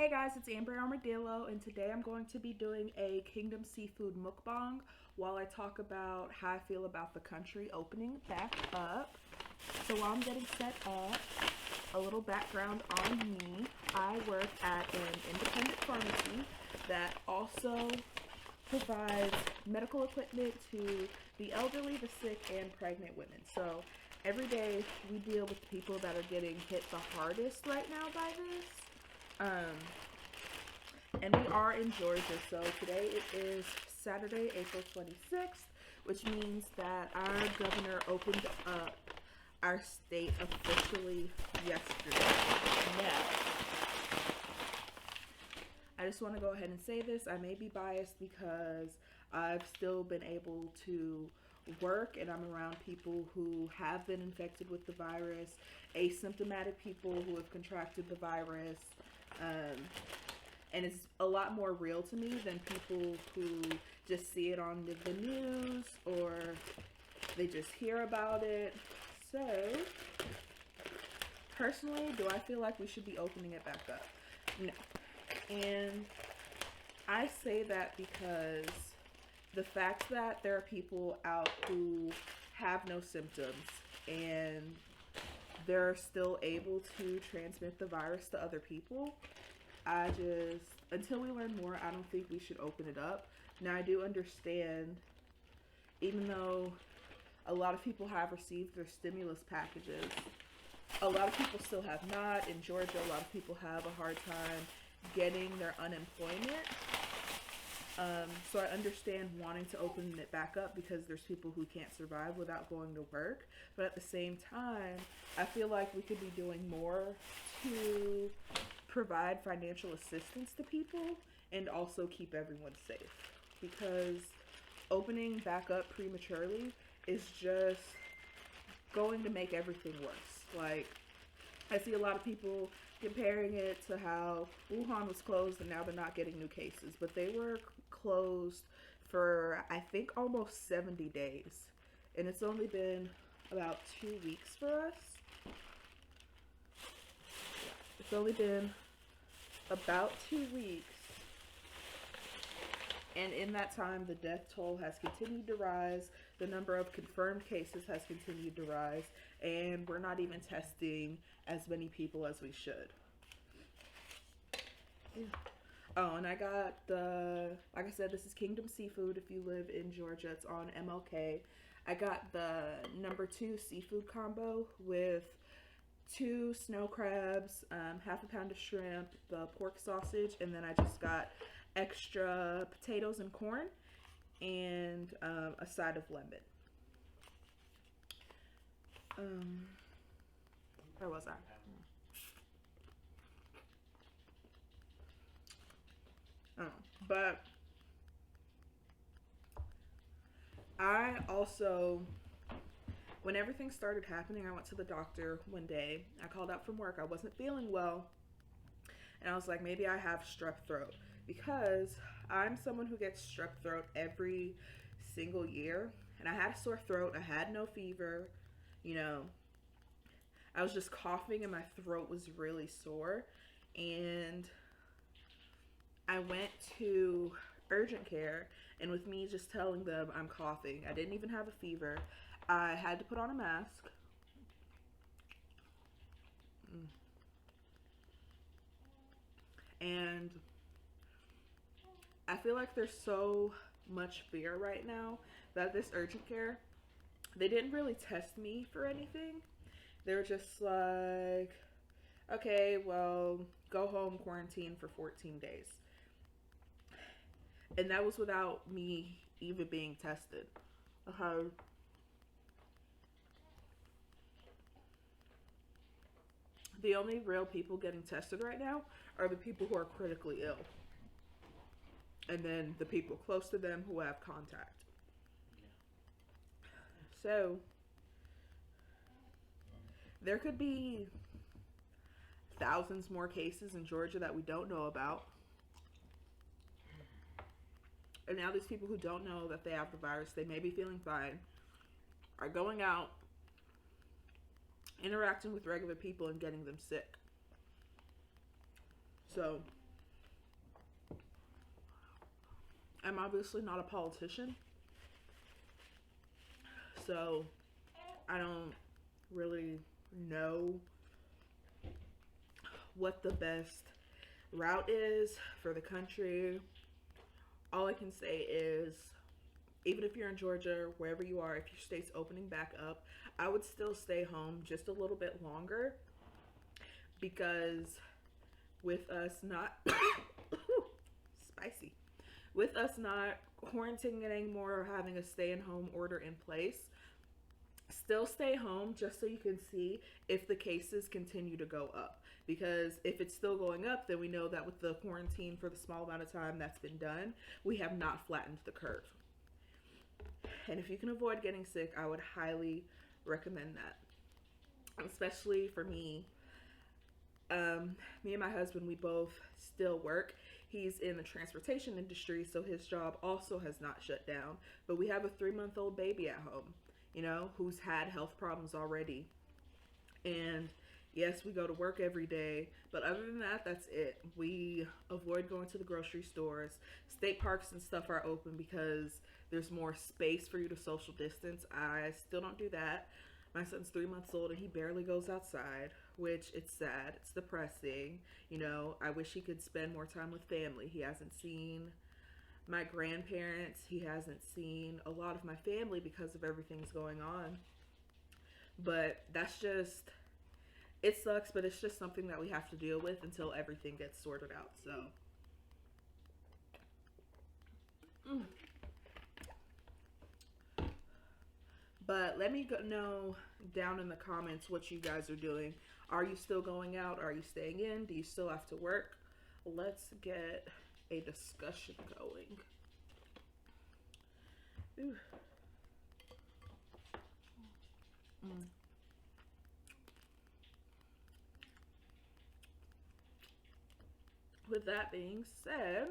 Hey guys, it's Amber Armadillo, and today I'm going to be doing a Kingdom Seafood mukbang while I talk about how I feel about the country opening back up. So while I'm getting set up, a little background on me. I work at an independent pharmacy that also provides medical equipment to the elderly, the sick, and pregnant women. So every day we deal with people that are getting hit the hardest right now by this. And we are in Georgia, so today it is Saturday, April 26th, which means that our governor opened up our state officially yesterday. Now, I just want to go ahead and say this. I may be biased because I've still been able to work and I'm around people who have been infected with the virus, asymptomatic people who have contracted the virus. And it's a lot more real to me than people who just see it on the news or they just hear about it. So, personally, do I feel like we should be opening it back up? No. And I say that because the fact that there are people out who have no symptoms and they're still able to transmit the virus to other people, until we learn more, I don't think we should open it up. Now, I do understand, even though a lot of people have received their stimulus packages, a lot of people still have not. In Georgia, a lot of people have a hard time getting their unemployment. So I understand wanting to open it back up because there's people who can't survive without going to work. But at the same time, I feel like we could be doing more to provide financial assistance to people and also keep everyone safe. Because opening back up prematurely is just going to make everything worse. Like, I see a lot of people comparing it to how Wuhan was closed and now they're not getting new cases. But they were closed for, I think, almost 70 days. And it's only been about 2 weeks for us. It's only been about 2 weeks. And in that time, the death toll has continued to rise. The number of confirmed cases has continued to rise. And we're not even testing as many people as we should. Yeah. Oh, and I got like I said, this is Kingdom Seafood. If you live in Georgia, it's on MLK. I got the #2 seafood combo with 2 snow crabs, half a pound of shrimp, the pork sausage, and then I just got extra potatoes and corn, and a side of lemon. Where was I? But I also, when everything started happening, I went to the doctor one day. I called out from work. I wasn't feeling well. And I was like, maybe I have strep throat. Because I'm someone who gets strep throat every single year. And I had a sore throat. I had no fever. You know, I was just coughing and my throat was really sore. And I went to urgent care, and with me just telling them I'm coughing, I didn't even have a fever, I had to put on a mask. And I feel like there's so much fear right now that this urgent care, they didn't really test me for anything. They were just like, okay, well, go home, quarantine for 14 days. And that was without me even being tested. The only real people getting tested right now are the people who are critically ill. And then the people close to them who have contact. So, there could be thousands more cases in Georgia that we don't know about. And now these people who don't know that they have the virus, they may be feeling fine, are going out, interacting with regular people and getting them sick. So I'm obviously not a politician, so I don't really know what the best route is for the country. All I can say is, even if you're in Georgia, wherever you are, if your state's opening back up, I would still stay home just a little bit longer, because with us not spicy, with us not quarantining anymore or having a stay-in-home order in place, still stay home just so you can see if the cases continue to go up. Because if it's still going up, then we know that with the quarantine for the small amount of time that's been done, we have not flattened the curve. And if you can avoid getting sick, I would highly recommend that. Especially for me. Me and my husband, we both still work. He's in the transportation industry, so his job also has not shut down. But we have a 3-month-old baby at home, you know, who's had health problems already. And yes, we go to work every day, but other than that, that's it. We avoid going to the grocery stores. State parks and stuff are open because there's more space for you to social distance. I still don't do that. My son's 3 months old and he barely goes outside, which it's sad. It's depressing. You know, I wish he could spend more time with family. He hasn't seen my grandparents. He hasn't seen a lot of my family because of everything's going on. But that's just, it sucks, but it's just something that we have to deal with until everything gets sorted out. So, But let me know down in the comments what you guys are doing. Are you still going out? Are you staying in? Do you still have to work? Let's get a discussion going. Ooh. With that being said,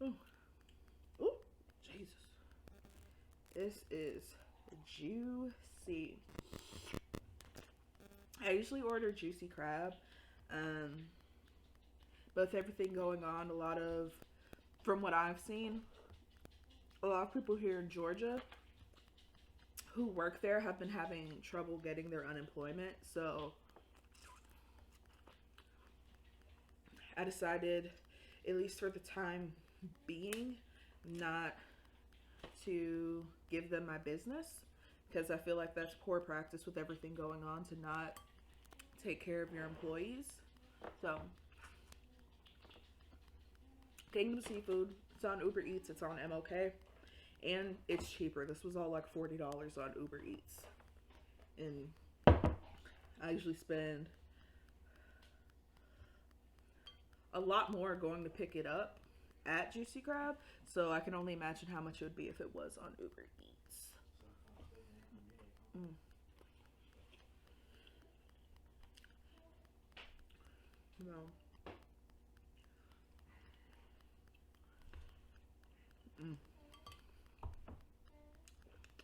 ooh, ooh, Jesus. This is juicy. I usually order juicy crab. But with everything going on, from what I've seen, a lot of people here in Georgia who work there have been having trouble getting their unemployment. So I decided, at least for the time being, not to give them my business, because I feel like that's poor practice with everything going on to not take care of your employees. So, Kingdom Seafood, it's on Uber Eats, it's on MOK, and it's cheaper. This was all like $40 on Uber Eats. And I usually spend a lot more going to pick it up at Juicy Crab, so I can only imagine how much it would be if it was on Uber Eats. No.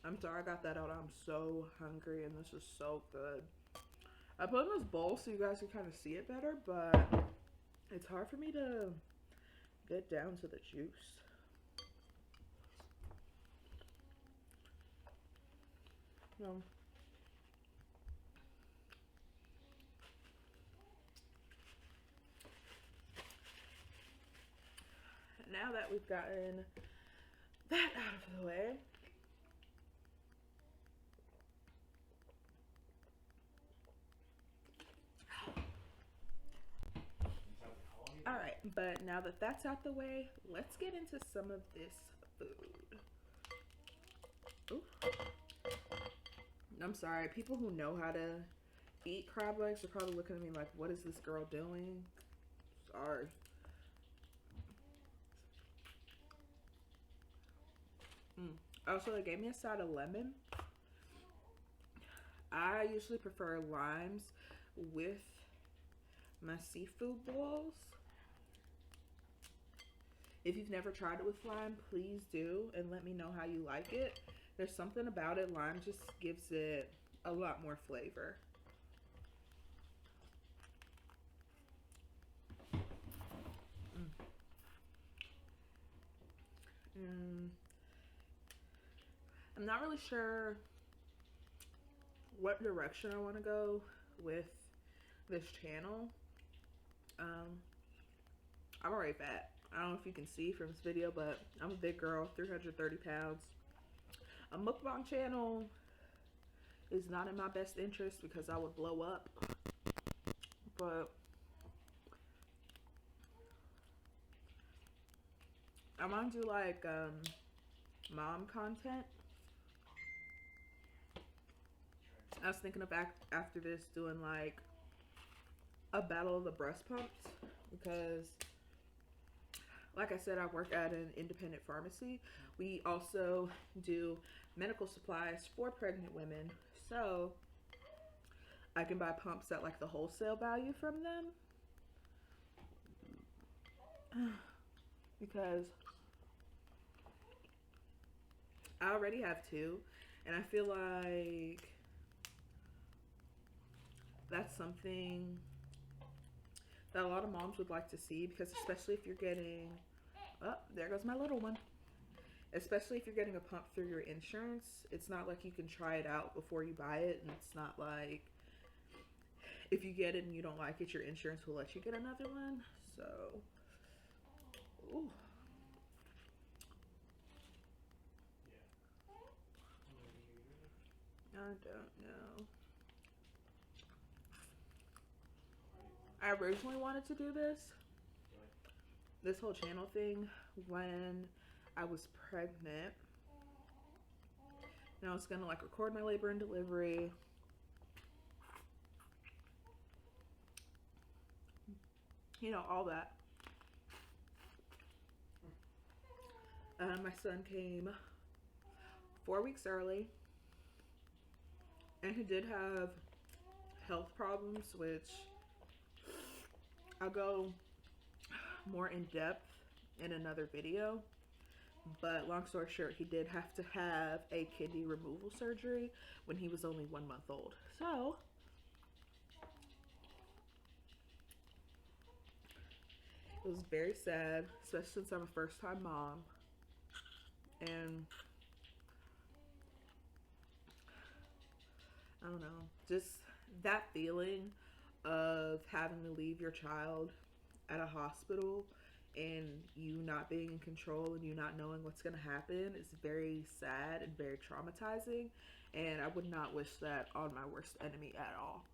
I'm sorry I got that out. I'm so hungry and this is so good. I put in this bowl so you guys can kind of see it better, but it's hard for me to get down to the juice. No. Now that we've gotten that out of the way, all right, but now that that's out the way, let's get into some of this food. Ooh. I'm sorry, people who know how to eat crab legs are probably looking at me like, what is this girl doing? Sorry. Also, they gave me a side of lemon. I usually prefer limes with my seafood bowls. If you've never tried it with lime, please do and let me know how you like it. There's something about it, lime just gives it a lot more flavor. Mm, I'm not really sure what direction I want to go with this channel. Um, I'm already fat. I don't know if you can see from this video, but I'm a big girl, 330 pounds. A mukbang channel is not in my best interest because I would blow up. But I want to do like mom content. I was thinking of after this doing like a battle of the breast pumps because, like I said, I work at an independent pharmacy. We also do medical supplies for pregnant women, so I can buy pumps at like the wholesale value from them because I already have two, and I feel like that's something that a lot of moms would like to see, because especially if you're getting, oh, there goes my little one. Especially if you're getting a pump through your insurance, it's not like you can try it out before you buy it, and it's not like if you get it and you don't like it, your insurance will let you get another one. So, ooh. I don't know. I originally wanted to do this whole channel thing when I was pregnant. And I was gonna like record my labor and delivery. You know, all that. My son came 4 weeks early, and he did have health problems, which I'll go more in depth in another video. But long story short, he did have to have a kidney removal surgery when he was only 1 month old. So it was very sad, especially since I'm a first-time mom. And I don't know, just that feeling of having to leave your child at a hospital and you not being in control and you not knowing what's going to happen is very sad and very traumatizing, and I would not wish that on my worst enemy at all.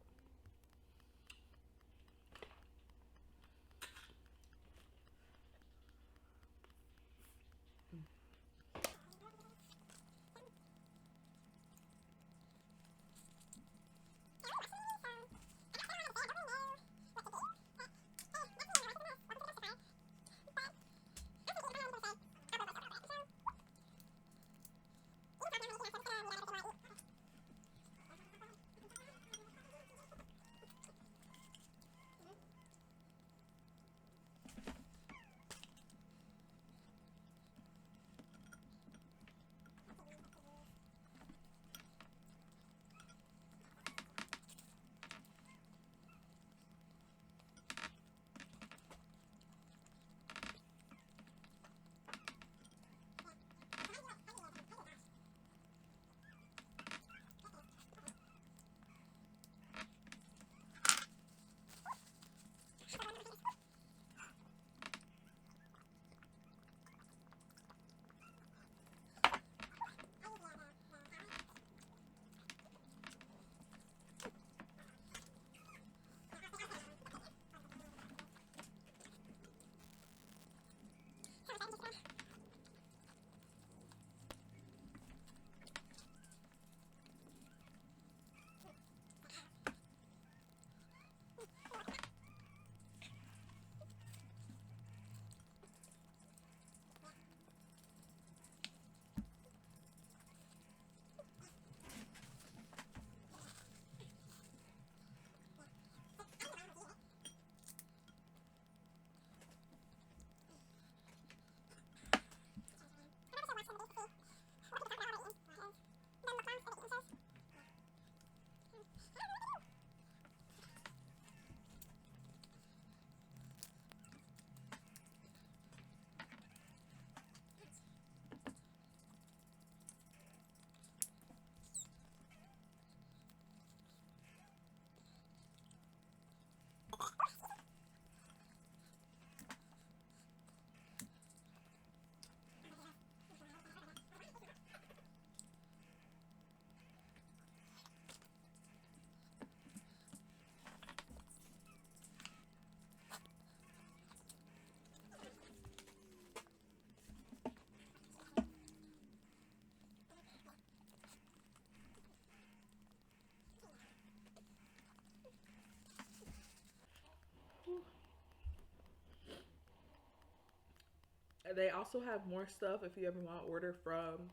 They also have more stuff if you ever want to order from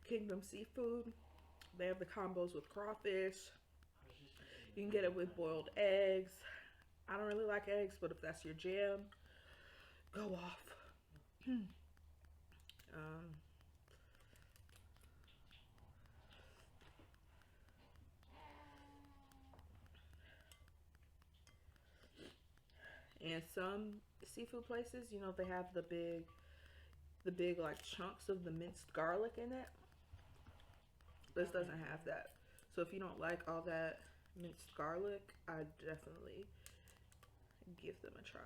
Kingdom Seafood. They have the combos with crawfish. You can get it with boiled eggs. I don't really like eggs, but if that's your jam, go off. um, and some seafood places, you know, they have the big like chunks of the minced garlic in it. This doesn't have that. So if you don't like all that minced garlic, I definitely give them a try.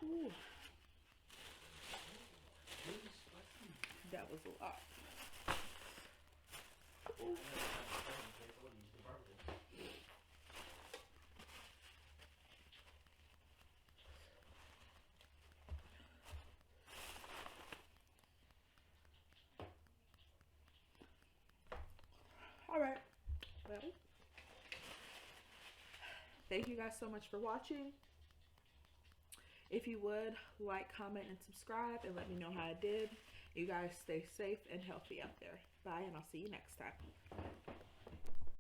Ooh. That was a lot. Ooh. All right. Well, thank you guys so much for watching. If you would, like, comment, and subscribe, and let me know how I did. You guys stay safe and healthy out there. Bye, and I'll see you next time.